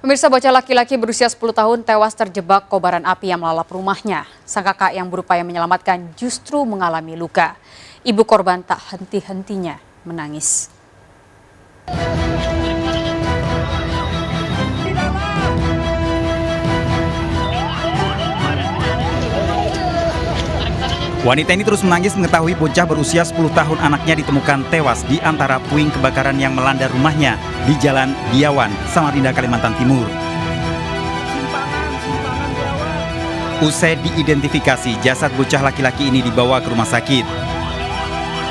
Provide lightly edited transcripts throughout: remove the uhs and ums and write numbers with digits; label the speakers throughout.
Speaker 1: Pemirsa, bocah laki-laki berusia 10 tahun tewas terjebak kobaran api yang melalap rumahnya. Sang kakak yang berupaya menyelamatkan justru mengalami luka. Ibu korban tak henti-hentinya menangis.
Speaker 2: Wanita ini terus menangis mengetahui bocah berusia 10 tahun anaknya ditemukan tewas di antara puing kebakaran yang melanda rumahnya di Jalan Diawan, Samarinda, Kalimantan Timur. Usai diidentifikasi, jasad bocah laki-laki ini dibawa ke rumah sakit.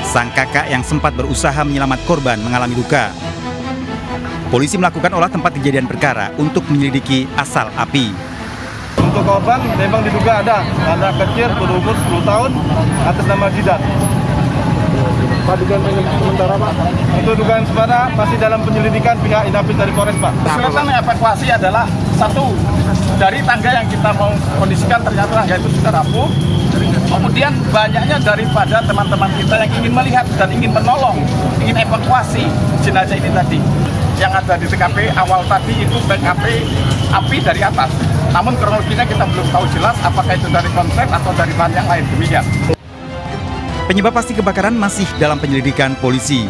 Speaker 2: Sang kakak yang sempat berusaha menyelamat korban mengalami luka. Polisi melakukan olah tempat kejadian perkara untuk menyelidiki asal api.
Speaker 3: Untuk korban memang diduga ada anak kecil berumur 10 tahun atas nama Zidan.
Speaker 4: Pak, dugaan sementara Pak?
Speaker 3: Untuk dugaan sementara masih dalam penyelidikan pihak Inafis dari Polres, Pak.
Speaker 5: Kesulitan evakuasi adalah satu, dari tangga yang kita mau kondisikan ternyata tangga itu sudah rapuh. Kemudian banyaknya daripada teman-teman kita yang ingin melihat dan ingin menolong, ingin evakuasi jenazah ini tadi. Yang ada di TKP awal tadi itu TKP api dari atas. Namun kronologinya kita belum tahu jelas apakah itu dari konslet atau dari bahan yang lain, demikian.
Speaker 2: Penyebab pasti kebakaran masih dalam penyelidikan polisi.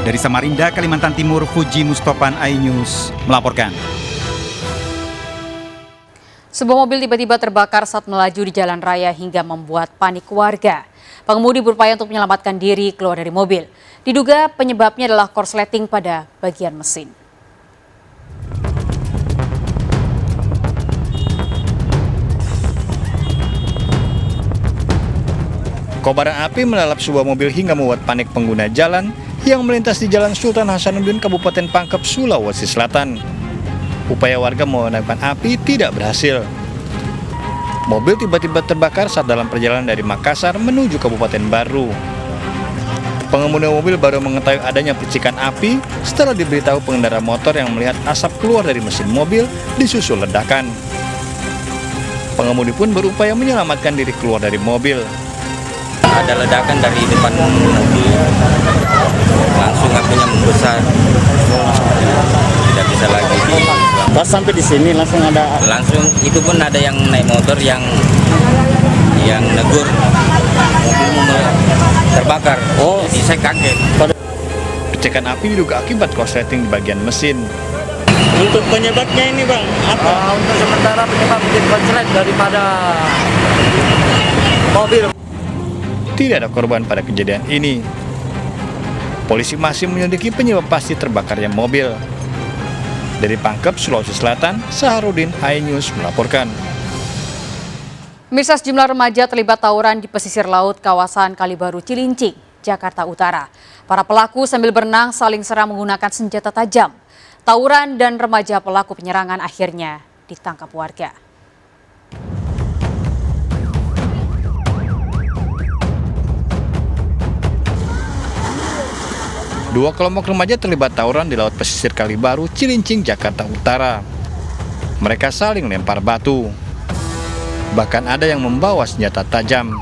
Speaker 2: Dari Samarinda, Kalimantan Timur, Fuji Mustopan, iNews melaporkan.
Speaker 1: Sebuah mobil tiba-tiba terbakar saat melaju di jalan raya hingga membuat panik warga. Pengemudi berupaya untuk menyelamatkan diri keluar dari mobil. Diduga penyebabnya adalah korsleting pada bagian mesin.
Speaker 6: Kobaran api melalap sebuah mobil hingga membuat panik pengguna jalan yang melintas di Jalan Sultan Hasanuddin, Kabupaten Pangkep, Sulawesi Selatan. Upaya warga memadamkan api tidak berhasil. Mobil tiba-tiba terbakar saat dalam perjalanan dari Makassar menuju Kabupaten Baru. Pengemudi mobil baru mengetahui adanya percikan api setelah diberitahu pengendara motor yang melihat asap keluar dari mesin mobil disusul ledakan. Pengemudi pun berupaya menyelamatkan diri keluar dari mobil.
Speaker 7: Ada ledakan dari depan mobil, langsung apinya membesar, tidak bisa lagi
Speaker 4: Pas sampai di sini langsung
Speaker 7: itu pun ada yang naik motor yang negur mobilmu terbakar. Jadi saya kaget.
Speaker 6: Percikan api diduga akibat korsleting di bagian mesin.
Speaker 4: Untuk penyebabnya ini Bang, apa?
Speaker 5: Untuk sementara penyebab korslet daripada mobil.
Speaker 6: Tidak ada korban pada kejadian ini. Polisi masih menyelidiki penyebab pasti terbakarnya mobil. Dari Pangkep, Sulawesi Selatan, Saharudin, iNews melaporkan.
Speaker 1: Pemirsa, sejumlah remaja terlibat tawuran di pesisir laut kawasan Kalibaru, Cilincing, Jakarta Utara. Para pelaku sambil berenang saling serang menggunakan senjata tajam. Tawuran dan remaja pelaku penyerangan akhirnya ditangkap warga.
Speaker 6: Dua kelompok remaja terlibat tawuran di laut pesisir Kalibaru, Cilincing, Jakarta Utara. Mereka saling lempar batu. Bahkan ada yang membawa senjata tajam.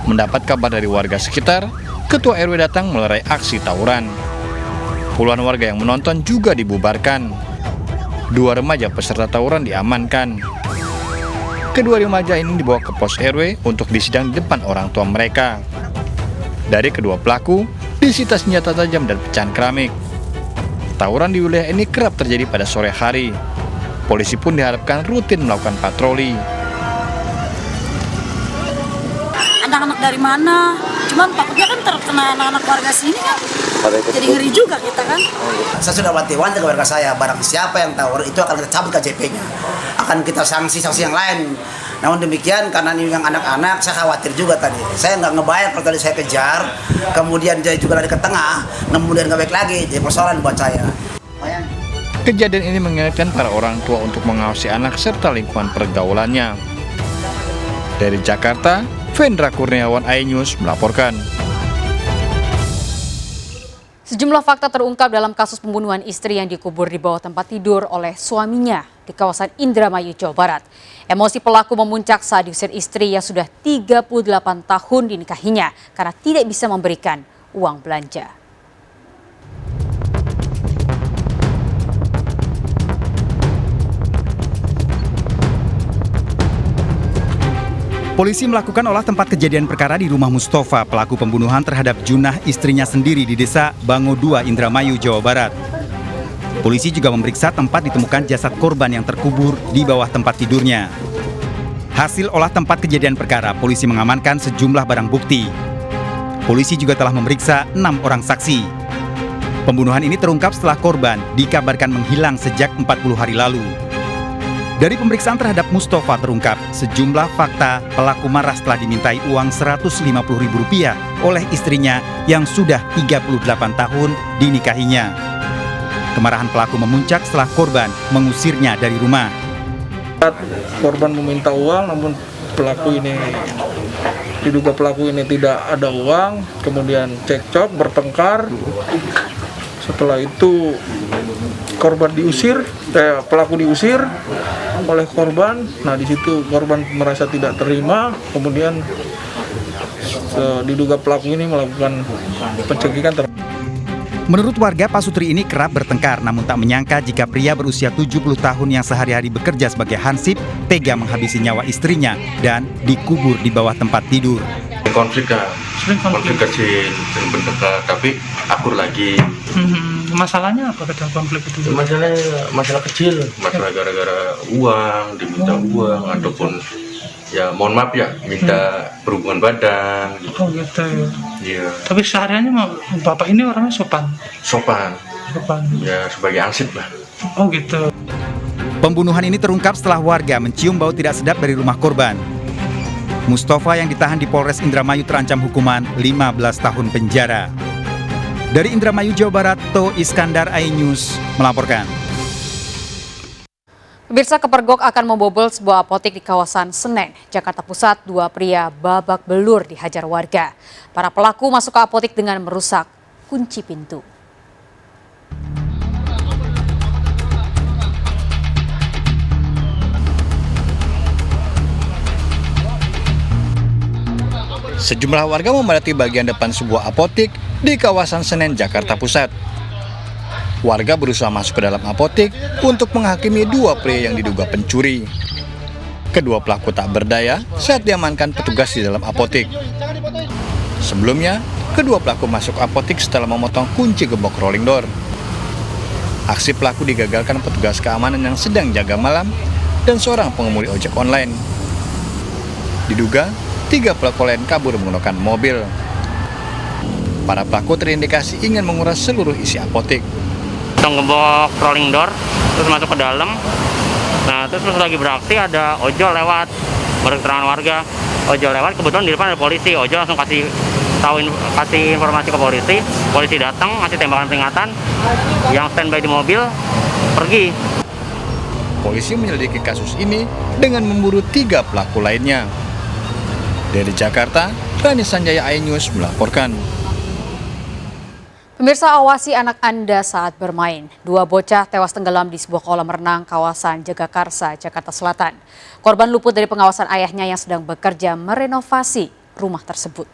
Speaker 6: Mendapat kabar dari warga sekitar, Ketua RW datang melerai aksi tawuran. Puluhan warga yang menonton juga dibubarkan. Dua remaja peserta tawuran diamankan. Kedua remaja ini dibawa ke pos RW untuk disidang di depan orang tua mereka. Dari kedua pelaku, disita senjata tajam dan pecahan keramik. Tawuran di wilayah ini kerap terjadi pada sore hari. Polisi pun diharapkan rutin melakukan patroli.
Speaker 8: Anak-anak dari mana? Cuman takutnya kan terkena anak-anak warga sini kan. Jadi ngeri juga kita kan.
Speaker 9: Saya sudah wanti-wanti ke warga saya, barang siapa yang tawur itu akan kita cabut KJP-nya. Akan kita sanksi-sanksi yang lain. Namun demikian, karena ini yang anak-anak, saya khawatir juga tadi. Saya nggak ngebayang kalau tadi saya kejar, kemudian dia juga lari ke tengah, kemudian nggak baik lagi, jadi persoalan buat saya.
Speaker 6: Kejadian ini mengingatkan para orang tua untuk mengawasi anak serta lingkungan pergaulannya. Dari Jakarta, Vendra Kurniawan, iNews melaporkan.
Speaker 1: Sejumlah fakta terungkap dalam kasus pembunuhan istri yang dikubur di bawah tempat tidur oleh suaminya di kawasan Indramayu, Jawa Barat. Emosi pelaku memuncak saat diusir istri yang sudah 38 tahun dinikahinya karena tidak bisa memberikan uang belanja.
Speaker 2: Polisi melakukan olah tempat kejadian perkara di rumah Mustafa, pelaku pembunuhan terhadap Junah, istrinya sendiri di desa Bango 2, Indramayu, Jawa Barat. Polisi juga memeriksa tempat ditemukan jasad korban yang terkubur di bawah tempat tidurnya. Hasil olah tempat kejadian perkara, polisi mengamankan sejumlah barang bukti. Polisi juga telah memeriksa 6 orang saksi. Pembunuhan ini terungkap setelah korban dikabarkan menghilang sejak 40 hari lalu. Dari pemeriksaan terhadap Mustafa terungkap sejumlah fakta pelaku marah setelah dimintai uang Rp150.000 oleh istrinya yang sudah 38 tahun dinikahinya. Kemarahan pelaku memuncak setelah korban mengusirnya dari rumah.
Speaker 3: Korban meminta uang, namun diduga pelaku ini tidak ada uang, kemudian cekcok, bertengkar. Setelah itu pelaku diusir oleh korban. Nah, di situ korban merasa tidak terima, kemudian diduga pelaku ini melakukan pencegihan.
Speaker 2: Menurut warga, Pak Sutri ini kerap bertengkar, namun tak menyangka jika pria berusia 70 tahun yang sehari-hari bekerja sebagai hansip tega menghabisi nyawa istrinya dan dikubur di bawah tempat tidur.
Speaker 10: Konflik kecil, sering bertengkar, tapi akur lagi.
Speaker 3: Masalahnya apa kata konflik itu?
Speaker 10: Masalah kecil, masalah gara-gara uang, diminta uang, ataupun ya mohon maaf ya, minta berhubungan badan. Gitu.
Speaker 3: Oh gitu ya.
Speaker 10: Iya.
Speaker 3: Tapi sehariannya bapak ini orangnya sopan.
Speaker 10: Ya sebagai ansip lah.
Speaker 3: Oh gitu.
Speaker 2: Pembunuhan ini terungkap setelah warga mencium bau tidak sedap dari rumah korban. Mustafa yang ditahan di Polres Indramayu terancam hukuman 15 tahun penjara. Dari Indramayu, Jawa Barat, To Iskandar, iNews melaporkan.
Speaker 1: Pemirsa, kepergok akan membobol sebuah apotek di kawasan Senen, Jakarta Pusat. 2 pria babak belur dihajar warga. Para pelaku masuk ke apotek dengan merusak kunci pintu.
Speaker 6: Sejumlah warga memadati bagian depan sebuah apotek di kawasan Senen, Jakarta Pusat. Warga berusaha masuk ke dalam apotek untuk menghakimi 2 pria yang diduga pencuri. Kedua pelaku tak berdaya saat diamankan petugas di dalam apotek. Sebelumnya, kedua pelaku masuk apotek setelah memotong kunci gembok rolling door. Aksi pelaku digagalkan petugas keamanan yang sedang jaga malam dan seorang pengemudi ojek online. Diduga 3 pelaku lain kabur menggunakan mobil. Para pelaku terindikasi ingin menguras seluruh isi apotek.
Speaker 4: Gembok rolling door, terus masuk ke dalam. Nah, terus lagi beraksi ada ojol lewat. Baru keterangan warga, ojol lewat, kebetulan di depan ada polisi. Ojol langsung kasih informasi ke polisi. Polisi datang, ngasih tembakan peringatan. Yang standby di mobil pergi.
Speaker 6: Polisi menyelidiki kasus ini dengan memburu 3 pelaku lainnya. Dari Jakarta, Rani Sanjaya, iNews melaporkan.
Speaker 1: Pemirsa, awasi anak Anda saat bermain. 2 bocah tewas tenggelam di sebuah kolam renang kawasan Jagakarsa, Jakarta Selatan. Korban luput dari pengawasan ayahnya yang sedang bekerja merenovasi rumah tersebut.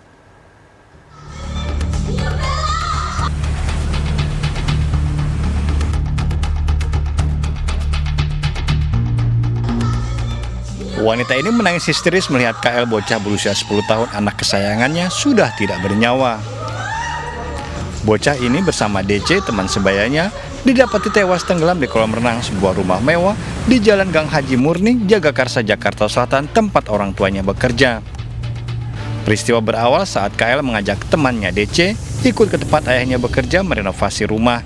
Speaker 6: Wanita ini menangis histeris melihat KL, bocah berusia 10 tahun, anak kesayangannya, sudah tidak bernyawa. Bocah ini bersama DC, teman sebayanya, didapati tewas tenggelam di kolam renang sebuah rumah mewah di Jalan Gang Haji Murni, Jagakarsa, Jakarta Selatan, tempat orang tuanya bekerja. Peristiwa berawal saat KL mengajak temannya DC ikut ke tempat ayahnya bekerja merenovasi rumah.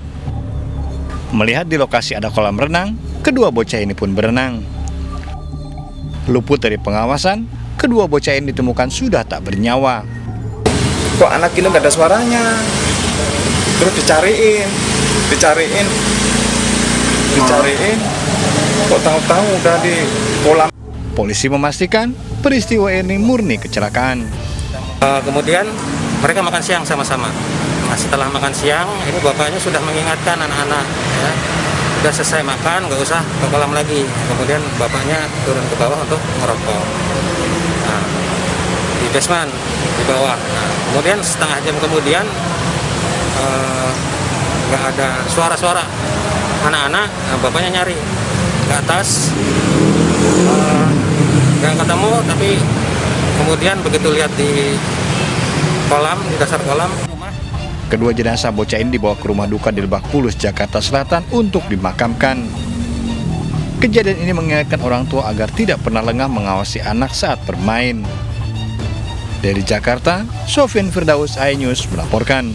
Speaker 6: Melihat di lokasi ada kolam renang, kedua bocah ini pun berenang. Luput dari pengawasan, kedua bocah ini ditemukan sudah tak bernyawa.
Speaker 3: Kok anak ini nggak ada suaranya? Terus dicariin, kok tahu-tahu udah di kolam.
Speaker 6: Polisi memastikan peristiwa ini murni kecelakaan.
Speaker 7: Kemudian mereka makan siang sama-sama. Nah, setelah makan siang, ini bapaknya sudah mengingatkan anak-anak, ya, udah selesai makan, nggak usah ke kolam lagi. Kemudian bapaknya turun ke bawah untuk merokok. Nah, di basement di bawah. Nah, kemudian setengah jam kemudian nggak ada suara-suara anak-anak. Nah, bapaknya nyari ke atas, nggak ketemu, tapi Kemudian begitu lihat di kolam, di dasar kolam,
Speaker 6: Kedua jenazah bocah ini dibawa ke rumah duka di Lebak Bulus, Jakarta Selatan untuk dimakamkan. Kejadian ini mengingatkan orang tua agar tidak pernah lengah mengawasi anak saat bermain. Dari Jakarta, Sofyan Firdaus, iNews melaporkan.